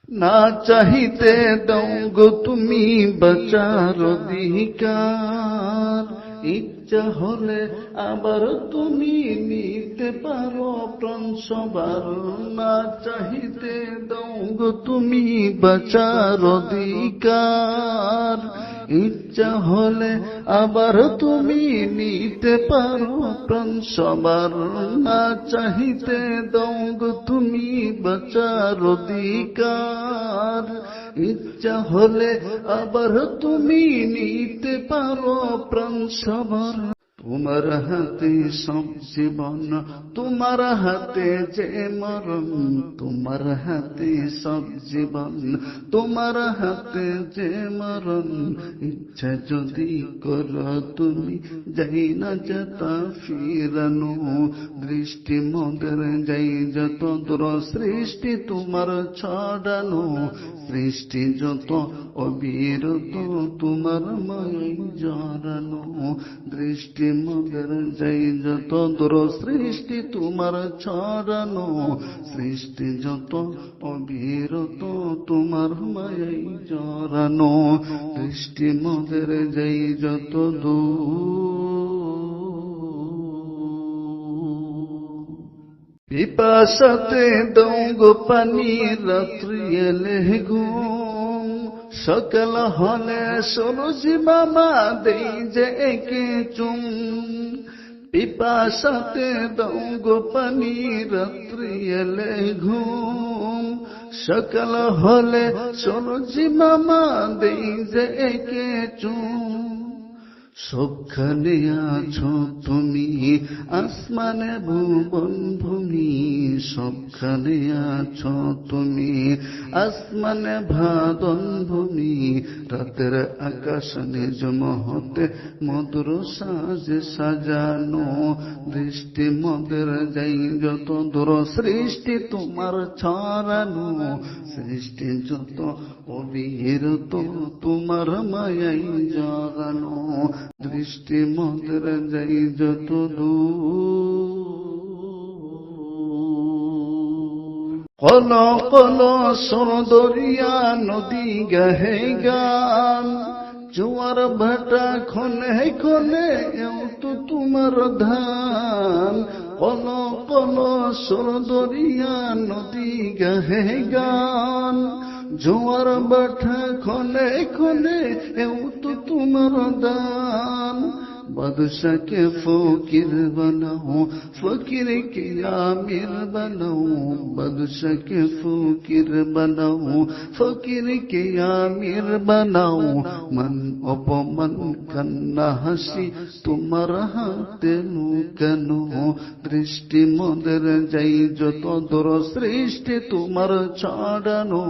না চাহিতে দাও গো তুমি বাঁচার অধিকার, ইচ্ছা হলে আবার তুমি নিতে পারো প্রাণ সবার। না চাহিতে দাও গো তুমি বাঁচার অধিকার, ইচ্ছা হলে আবার তুমি নিতে পারো প্রাণ সবার। না চাহিতে দাও গো তুমি বাঁচার অধিকার, ইচ্ছা হলে আবার তুমি নিতে পারো প্রাণ সবার। তোমার হাতে সব জীবন, তোমার হাতে যে মরণ, তোমার হাতে সব জীবন, তোমার হাতে যে মরণ। ইচ্ছা যদি করো তুমি যাই না যেতা ফিরানো, দৃষ্টি মোদের যাই যত দূর সৃষ্টি তোমার ছড়ানো। সৃষ্টি যত অবিরত তোমার মায়ায় জড়ানো, দৃষ্টি মোদের যাই যত দূর সৃষ্টি তোমার ছড়ানো। সৃষ্টি যত অবিরত তোমার মায়ায় জড়ানো, দৃষ্টি মোদের যাই যত পিপাসাতে দাও গো পানি রাত্রি এলে ঘুম, সকাল হলে সরোজি মামা দেই যে একে চুম। পিপাসাতে দাও গো পানি রাত্রি এলে ঘুম, সকাল হলে সরোজি মামা দেই যে একে চুম। সবখানে আছো তুমি আসমানে ভুবন ভূমি, সবখানে আছো তুমি আসমানে ভাদন ভূমি। রাতের আকাশ নিঝুম হতে মধুর সাজে সাজানো, দৃষ্টি মোদের যাই যত দূর সৃষ্টি তোমার ছড়ানো। সৃষ্টি যত অবিরত তোমার মায়াই জড়ানো, দৃষ্টি মোদের যাই যত কল কল সর দরিয়া নদী গাহে গান, জোয়ার ভাটা খনে খনে এও তো তোমার ধান। কল কল সর দরিয়া নদী গাহে গান, জোয়ার ভাটা খনে খনে এও তো তোমার দান। বাদশাকে ফকির বানাও, ফকির কে আমির বানাও। বাদশাকে ফকির বানাও, ফকির কে আমির বানাও। মান অপমান কান্না হাসি তোমার হাতে লুকানো, দৃষ্টি মোদের যাই যত দূর সৃষ্টি তোমার ছড়ানো।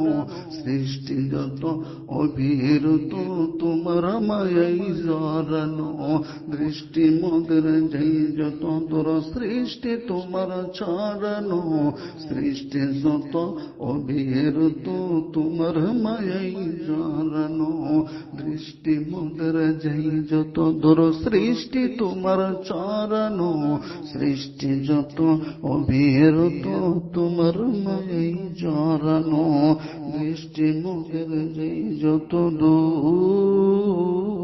সৃষ্টি যত অবিরত তোমার মায়াই জড়ানো, দৃষ্টি মোদের যাই যত দূর সৃষ্টি তোমার ছড়ানো। সৃষ্টি যত অবিরত তোমার মায়াই জড়ানো, দৃষ্টি মোদের যাই যত দূর সৃষ্টি তোমার ছড়ানো। সৃষ্টি যত অবিরত তোমার মায়াই জড়ানো, দৃষ্টি মোদের যাই যত দূর।